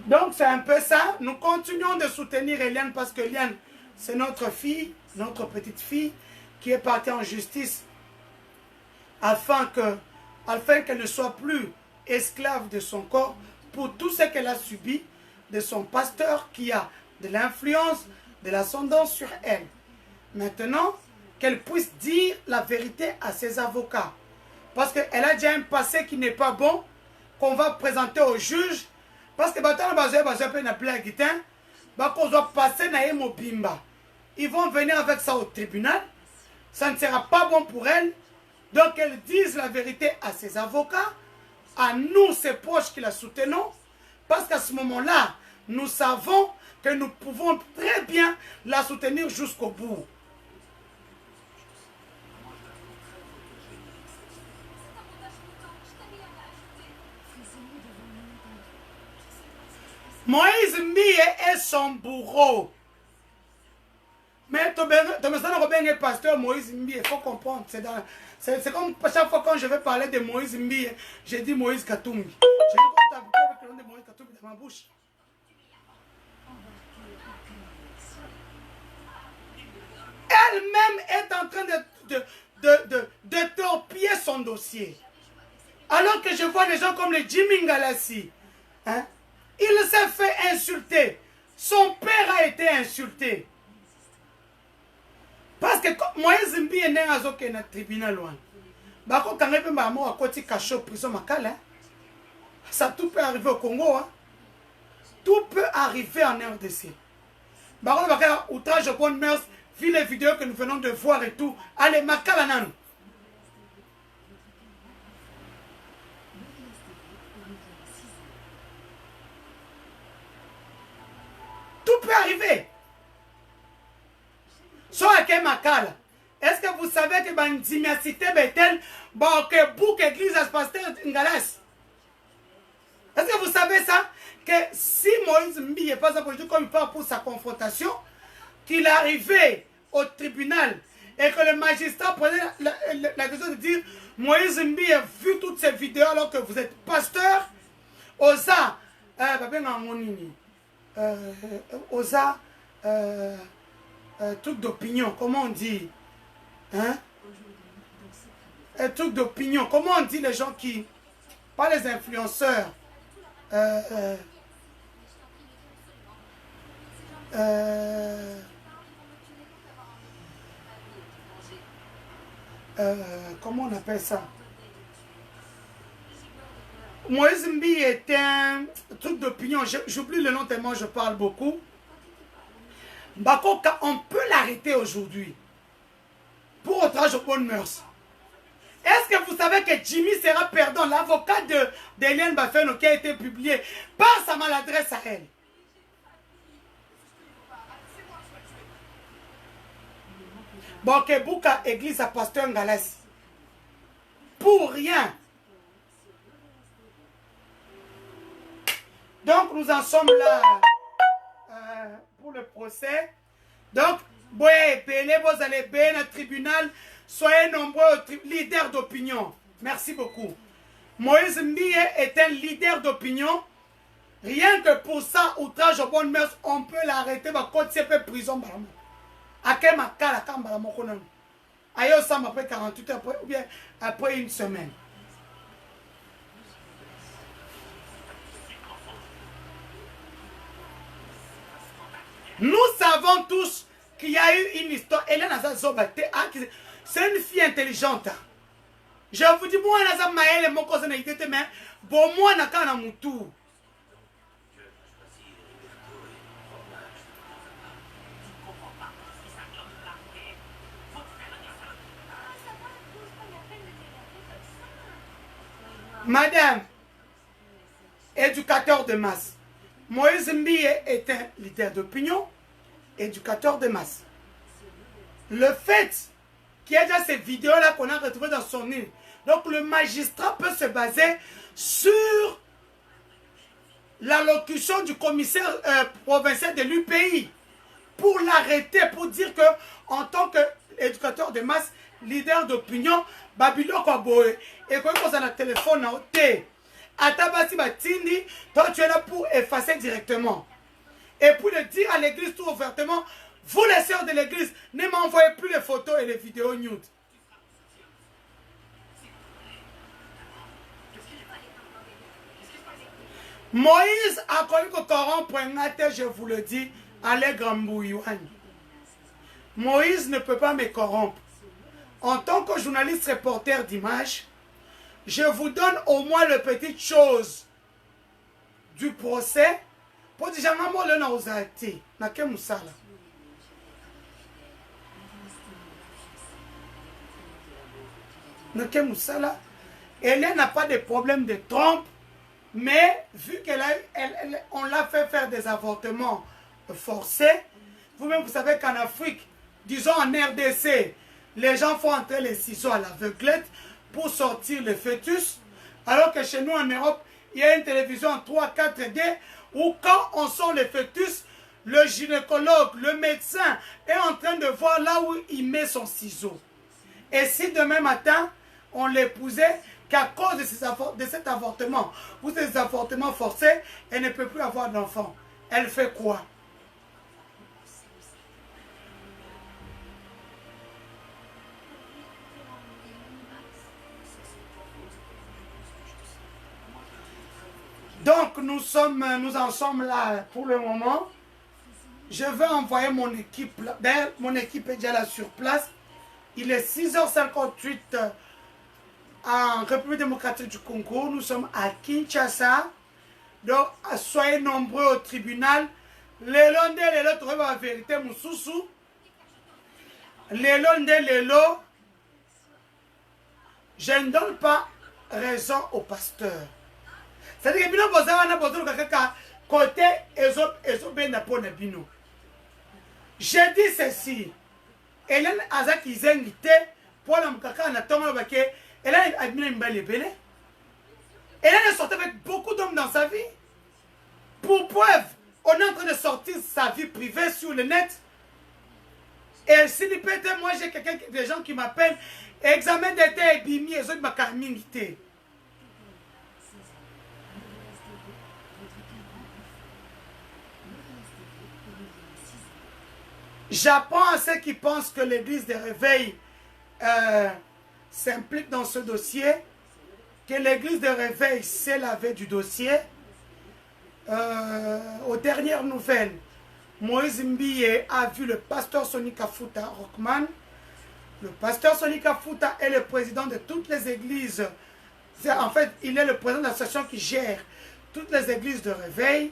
Donc c'est un peu ça. Nous continuons de soutenir Eliane parce que Eliane, c'est notre fille, notre petite fille, qui est partie en justice afin qu'elle ne soit plus esclave de son corps pour tout ce qu'elle a subi de son pasteur qui a de l'influence, de l'ascendance sur elle. Maintenant, qu'elle puisse dire la vérité à ses avocats. Parce qu'elle a déjà un passé qui n'est pas bon, qu'on va présenter au juge. Parce que ils vont venir avec ça au tribunal. Ça ne sera pas bon pour elle. Donc, qu'elle dise la vérité à ses avocats, à nous, ses proches qui la soutenons. Parce qu'à ce moment-là, nous savons que nous pouvons très bien la soutenir jusqu'au bout. Moïse Mbiye est son bourreau. Mais tu me pasteur Moïse Mbiye, il faut comprendre. C'est comme chaque fois quand je vais parler de Moïse Mbiye, je dis Moïse Katumbi. Je dis comme tu as avec le nom de Moïse Katumbi dans ma bouche. Elle-même est en train de torpiller son dossier. Alors que je vois des gens comme le Jimmy Ngalassi. Hein? Il s'est fait insulter. Son père a été insulté. Parce que Moïse Mbiye n'est pas au tribunal. Bako kangepe mamo à côté cachot prison makala. Ça tout peut arriver au Congo. Hein. Tout peut arriver en RDC. Bako bakala outrage aux bonnes mœurs, vu les vidéos que nous venons de voir et tout. Allez, makala nan. Tout peut arriver. Soit que makala. Est-ce que vous savez que Bandimiacité Bethel, que Bouk Église à Pasteur Ngalas? Est-ce que vous savez ça? Que si Moïse Mbi n'est pas approché comme il parle pour sa confrontation, qu'il est arrivé au tribunal et que le magistrat prenait la question de dire Moïse Mbi a vu toutes ces vidéos alors que vous êtes pasteur, osa, osa, truc d'opinion, comment on dit? Hein? Un truc d'opinion. Comment on dit les gens qui... Pas les influenceurs. Comment on appelle ça? Moïse Mbi est un truc d'opinion. J'oublie le nom tellement je parle beaucoup. Bakoka, on peut l'arrêter aujourd'hui. Pour outrage aux bonnes mœurs. Est-ce que vous savez que Jimmy sera perdant, l'avocat d'Hélène Bafeno qui a été publié par sa maladresse à elle? Bon, que Bouka église à pasteur Ngalas. Pour rien. Donc nous en sommes là pour le procès. Donc, vous allez bien au tribunal, soyez nombreux leaders d'opinion. Merci beaucoup. Moïse Mbie est un leader d'opinion. Rien que pour ça, outrage aux bonnes mœurs, on peut l'arrêter. Quand c'est peu prison, après 48 heures ou bien après une semaine. Nous savons tous qu'il y a eu une histoire. C'est une fille intelligente. Je vous dis, moi, je suis mon cousin, mais bon, moi, je suis un Madame, éducateur de masse. Moïse Mbie est un leader d'opinion, éducateur de masse. Le fait qu'il y a déjà ces vidéos-là qu'on a retrouvées dans son île, donc le magistrat peut se baser sur l'allocution du commissaire provincial de l'UPI pour l'arrêter, pour dire que en tant qu'éducateur de masse, leader d'opinion, Babylon Kwaboe, et quand on a un téléphone à côté, Atabasi Batindi, toi tu es là pour effacer directement. Et pour le dire à l'église tout ouvertement, vous les sœurs de l'église, ne m'envoyez plus les photos et les vidéos nudes. Moïse a connu que corrompre un je vous le dis, allègre Mbouyouen. Moïse ne peut pas me corrompre. En tant que journaliste reporter d'image, je vous donne au moins les petites choses du procès pour dire que je n'ai pas été. Elle n'a pas de problème de trompe, mais vu qu'on l'a fait faire des avortements forcés, vous-même vous savez qu'en Afrique, disons en RDC, les gens font entrer les ciseaux à l'aveuglette pour sortir le fœtus, alors que chez nous en Europe, il y a une télévision en 3-4D où quand on sort le fœtus, le gynécologue, le médecin est en train de voir là où il met son ciseau. Et si demain matin, on l'épousait, qu'à cause de cet avortement ou de ces avortements forcés, elle ne peut plus avoir d'enfant, elle fait quoi? Donc, nous en sommes là pour le moment. Je vais envoyer mon équipe. D'ailleurs, mon équipe est déjà là sur place. Il est 6h58 en République démocratique du Congo, nous sommes à Kinshasa. Donc, soyez nombreux au tribunal. Les Londais, les lots, trouvent la vérité, Moussoussou. Les Londais, les lots. Je ne donne pas raison au pasteur. C'est-à-dire que nous avons côté je dis ceci. Hélène Azaki Zengite, pour la Mkaka, Hélène est sortie avec beaucoup d'hommes dans sa vie. Pour preuve, on est en train de sortir sa vie privée sur le net. Et si moi j'ai des gens qui m'appellent, examen d'été et bimi, et autres macarmingité. J'apprends à ceux qui pensent que l'église de réveil s'implique dans ce dossier, que l'église de réveil s'est lavée du dossier. Aux dernières nouvelles, Moïse Mbiye a vu le pasteur Sonny Kafuta Rockman. Le pasteur Sonny Kafuta est le président de toutes les églises. En fait, il est le président de l'association qui gère toutes les églises de réveil.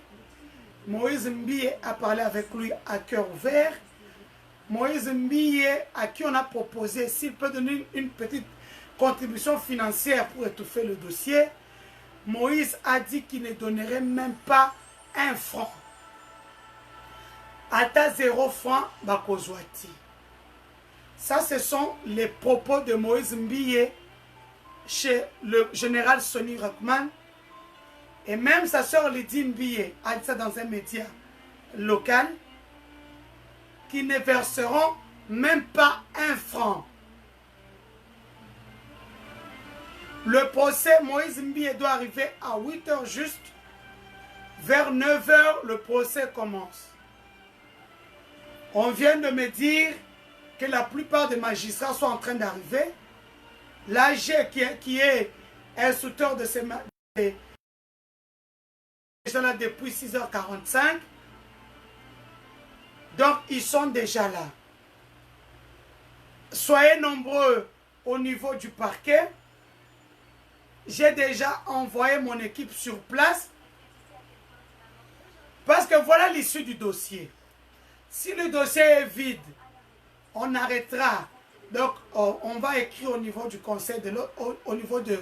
Moïse Mbiye a parlé avec lui à cœur ouvert. Moïse Mbiye, à qui on a proposé s'il peut donner une petite contribution financière pour étouffer le dossier. Moïse a dit qu'il ne donnerait même pas 1 franc. Ata 0 franc, Bakozwati. Ça, ce sont les propos de Moïse Mbiye chez le général Sonny Rockman. Et même sa soeur Lydie Mbiye a dit ça dans un média local, qui ne verseront même pas 1 franc. Le procès Moïse Mbiye doit arriver à 8 h juste. Vers 9 h, le procès commence. On vient de me dire que la plupart des magistrats sont en train d'arriver. L'AG qui est instructeur de ces magistrats est là depuis 6 h 45. Donc, ils sont déjà là. Soyez nombreux au niveau du parquet. J'ai déjà envoyé mon équipe sur place. Parce que voilà l'issue du dossier. Si le dossier est vide, on arrêtera. Donc, on va écrire au niveau du conseil de l'autre, au niveau de...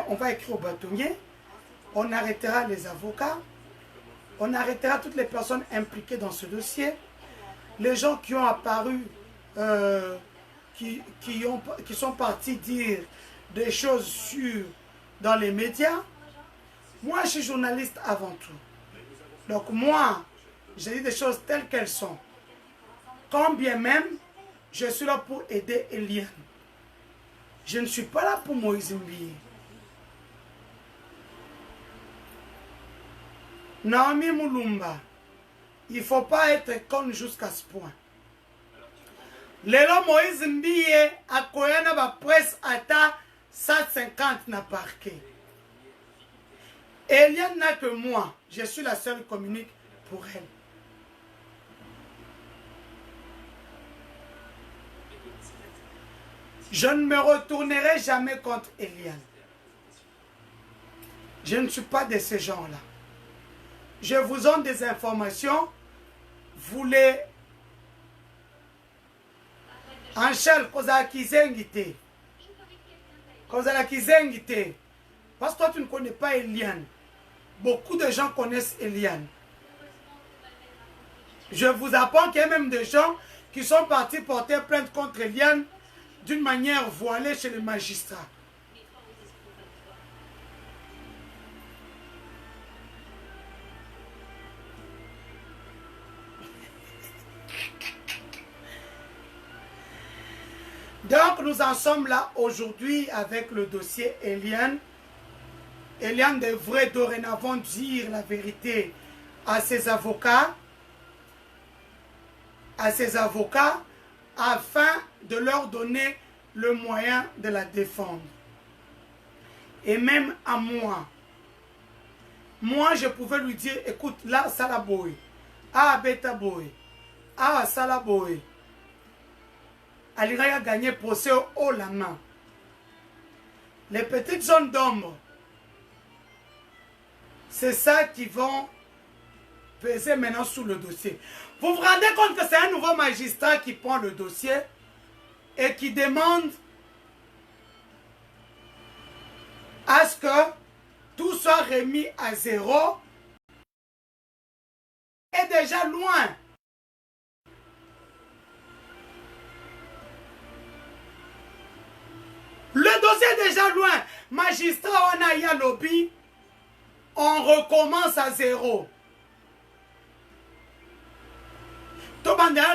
on va écrire au bâtonnier. On arrêtera les avocats. On arrêtera toutes les personnes impliquées dans ce dossier. Les gens qui ont apparu, qui sont partis dire des choses dans les médias. Moi, je suis journaliste avant tout. Donc moi, je dis des choses telles qu'elles sont. Quand bien même, je suis là pour aider Eliane. Je ne suis pas là pour Moïse Mbiye. Naomi Mulumba, il ne faut pas être con jusqu'à ce point. Lelo Moïse Mbiye a koyana ba presse ata 150 na parquet. Eliane n'a que moi. Je suis la seule qui communique pour elle. Je ne me retournerai jamais contre Eliane. Je ne suis pas de ces gens-là. Je vous donne des informations. Vous les... Anchel, parce que toi, tu ne connais pas Eliane. Beaucoup de gens connaissent Eliane. Je vous apprends qu'il y a même des gens qui sont partis porter plainte contre Eliane d'une manière voilée chez les magistrats. Donc, nous en sommes là aujourd'hui avec le dossier Eliane. Eliane devrait dorénavant dire la vérité à ses avocats, afin de leur donner le moyen de la défendre. Et même à moi. Moi, je pouvais lui dire, écoute, là, Salaboy, ah, Beta Boy, ah, Salaboy. Alira a gagné procès au la main. Les petites zones d'ombre, c'est ça qui vont peser maintenant sur le dossier. Vous vous rendez compte que c'est un nouveau magistrat qui prend le dossier et qui demande à ce que tout soit remis à zéro et déjà loin. Le dossier est déjà loin. Magistrat, on a eu un lobby. On recommence à zéro. Tout le monde a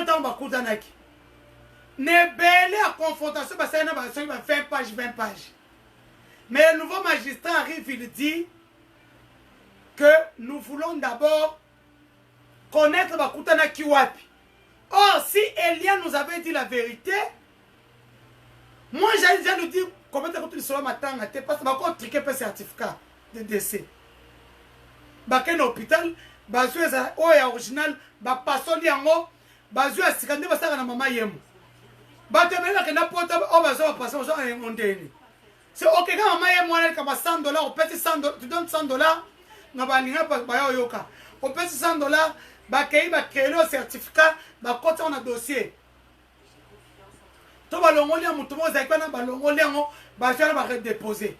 ne belé à confrontation parce qu'il y a 20 pages, 20 pages. Mais le nouveau magistrat arrive, il dit que nous voulons d'abord connaître Bakutana Kiwapi. Or, si Eliane nous avait dit la vérité, moi j'allais déjà nous dire combien de temps tu seras matin, parce que je vais triquer un certificat de décès. Baké dans l'hôpital, bazu est original, bapasso liango, bazu est sikandé, basa na maman yemu. Bato bela que n'importe où bazo passer aux gens et mondéni. C'est ok quand maman yemu on est comme $100, on peut 100 tu donnes $100, na balinga pas bayo yoka. On peut $100, baké ba créer le certificat, ba côté on a dossier. To balongo lia mutu mo za ikwana balongo liango, bazo na ba redéposer.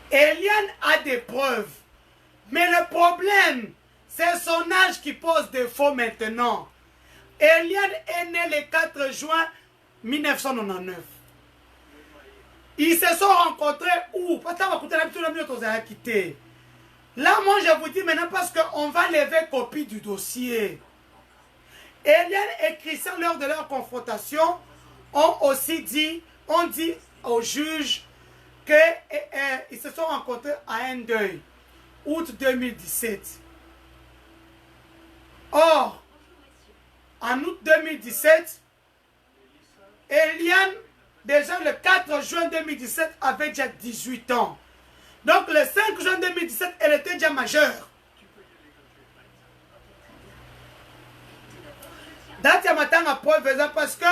Eliane a des preuves. Mais le problème, c'est son âge qui pose défaut maintenant. Eliane est née le 4 juin 1999. Ils se sont rencontrés où? Là, moi, je vous dis maintenant parce qu'on va lever copie du dossier. Eliane et Christian, lors de leur confrontation, ont aussi dit, on dit au juge qu'ils se sont rencontrés à un deuil, août 2017. Or, en août 2017, Eliane, déjà le 4 juin 2017, avait déjà 18 ans. Donc le 5 juin 2017, elle était déjà majeure. Date à matin à preuve parce que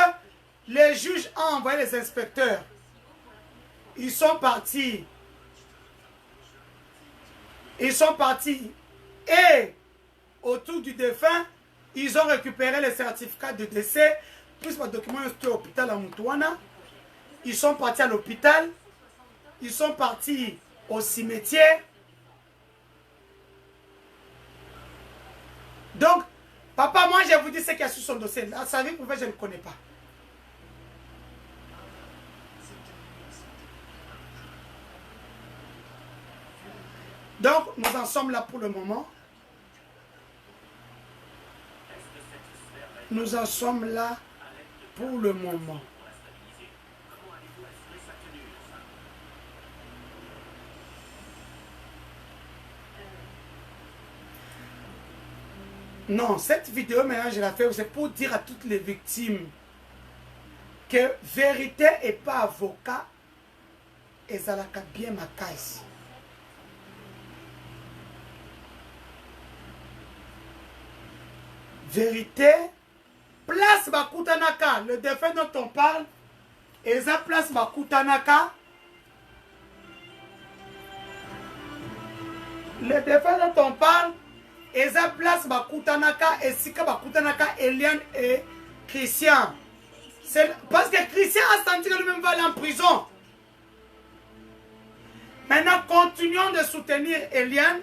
les juges ont envoyé les inspecteurs. Ils sont partis. Ils sont partis. Et autour du défunt, ils ont récupéré les certificats de décès. Plus le document est à l'hôpital à Moutouana. Ils sont partis à l'hôpital. Ils sont partis au cimetière. Donc, papa, moi je vous dis ce qu'il y a sur son dossier. Là, sa vie privée, je ne connais pas. Donc, nous en sommes là pour le moment. Nous en sommes là pour le moment. Non, cette vidéo, maintenant, je la fais, c'est pour dire à toutes les victimes que vérité et pas avocat, et ça l'a bien ma caisse. Vérité, place Bakutanaka, le défunt dont on parle, et ça place Bakutanaka. Le défunt dont on parle, et ça place Bakutanaka, et Sika Bakutanaka, Eliane et Christian. Parce que Christian a senti que lui-même va aller en prison. Maintenant, continuons de soutenir Eliane.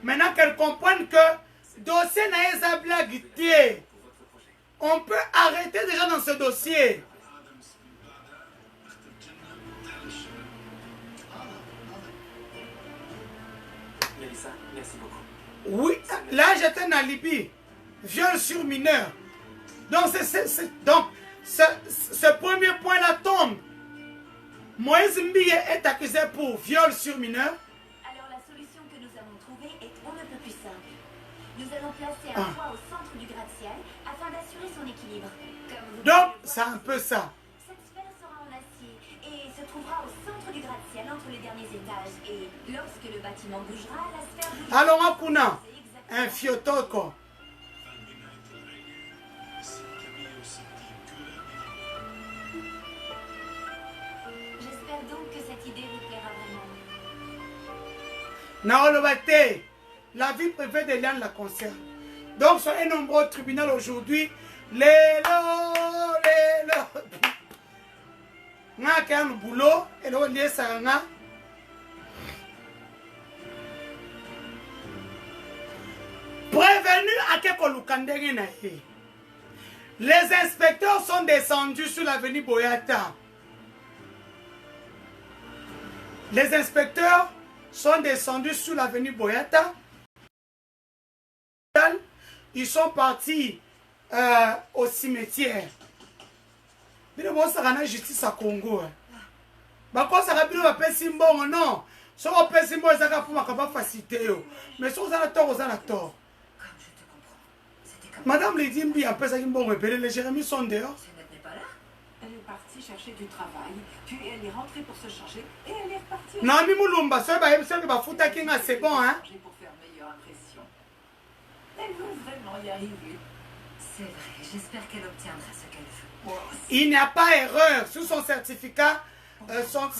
Maintenant qu'elle comprenne que dossier n'a pas blague. On peut arrêter déjà dans ce dossier. Mélissa, merci beaucoup. Oui, là j'étais en Libye. Viol sur mineur. Donc, ce premier point-là tombe. Moïse Mbiye est accusé pour viol sur mineur. Alors la solution que nous avons trouvée est on ne peut plus simple. Nous allons placer un toit au centre du gratte-ciel afin d'assurer son équilibre. Comme vous Donc, pouvez le c'est voir, un peu ça. cette sphère sera en acier et se trouvera au centre du gratte-ciel entre les derniers étages. Et lorsque le bâtiment bougera, la sphère bougera. Alors, Akuna, C'est un fiotoko. J'espère donc que cette idée vous plaira vraiment. Naolobate, la vie privée de Liane la concerne. Donc, soyez nombreux au tribunal aujourd'hui. Lélo. Nga kaya no boulot, et là, on est saranga. Prévenu à Kekolukandegi na ye. Les inspecteurs sont descendus sur l'avenue Boyata. Les inspecteurs sont descendus sur l'avenue Boyata. Ils sont partis au cimetière. Bino bo sakana justice à Congo. Ba ko saka bino ba pesi mbongo non. So ko pesi mbongo saka pour ka ba faciliter yo. Mais so za na tort, za na tort. Comme je te comprends. C'était comme... Madame Lydie Mbi a pesi mbongo et les Jérémy sont dehors. Zeynep n'est pas là. Elle est partie chercher du travail, puis elle est rentrée pour se changer et elle est repartie Nami Mulumba, so ba yebisa ba futa kinga c'est bon hein. pour faire meilleure impression. Elle veut vraiment y arriver. C'est vrai, j'espère qu'elle obtiendra ce qu'elle veut. Moi aussi. Il n'y a pas erreur sur son certificat, son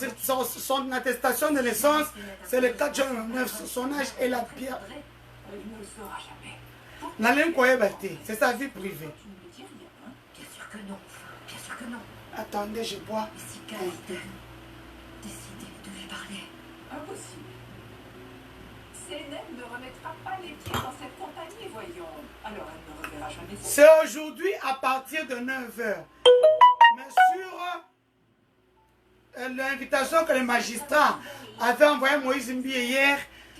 attestation de naissance, c'est le 4 juin 19, son âge et la pierre. Elle ne le saura jamais. La langue koyebate, c'est sa vie privée. Tu ne me dis rien, hein? Bien sûr que non. Bien sûr que non. Attendez, je bois. Mais si Gaëtan décidait de lui parler. Impossible. Zeynep ne remettra pas les pieds dans cette compagnie, voyons. Alors elle ne reverra jamais son... C'est aujourd'hui à partir de 9h. Mais sur l'invitation que le magistrat avait envoyé à Moïse Mbi hier,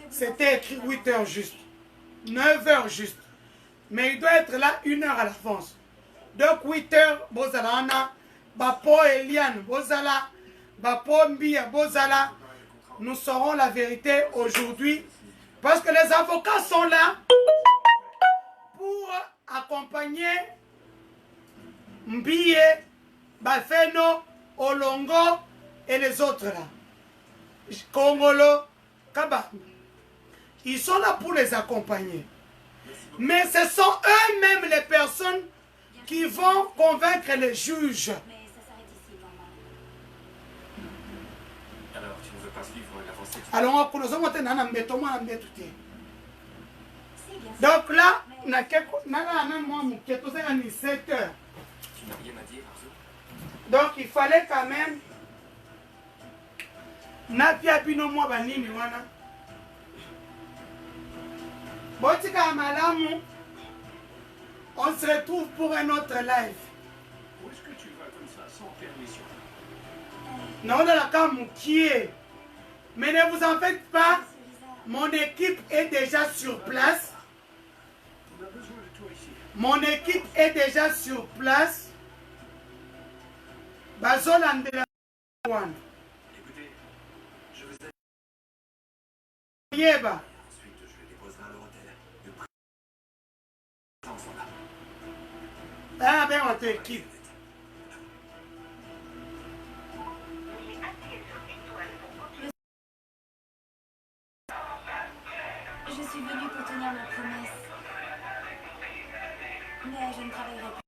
c'était écrit 8h juste. 9h juste. Mais il doit être là 1 heure à l'avance. Donc 8h, Bozalana, Bapo Eliane, Bozala, Bapo Mbia, Bozala. Nous saurons la vérité aujourd'hui. Parce que les avocats sont là pour accompagner Mbie, Bafeno, Olongo et les autres là. Kongolo, Kaba. Ils sont là pour les accompagner. Mais ce sont eux-mêmes les personnes qui vont convaincre les juges. Mais ça s'arrête ici, maman. Alors, tu ne veux pas suivre l'avancée du... Alors, on nous a dit que nous Si, bien sûr. donc là, on a 17 heures. Tu n'as rien à dire, Arzo? Donc il fallait quand même. Napia bino mwa banini wana. Botika malamu. On se retrouve pour un autre live. Où est-ce que tu vas comme ça, sans permission? Non, dans la cam qui est. Mais ne vous en faites pas. Mon équipe est déjà sur place. On a besoin de toi ici. Mon équipe est déjà sur place. Bazolandela one. Écoutez, je vous ai... Yeba. Ensuite, je les déposerai à leur hôtel. Le président sont là. Ah ben votre équipe. Je suis venue pour tenir ma promesse. Mais je ne travaillerai pas.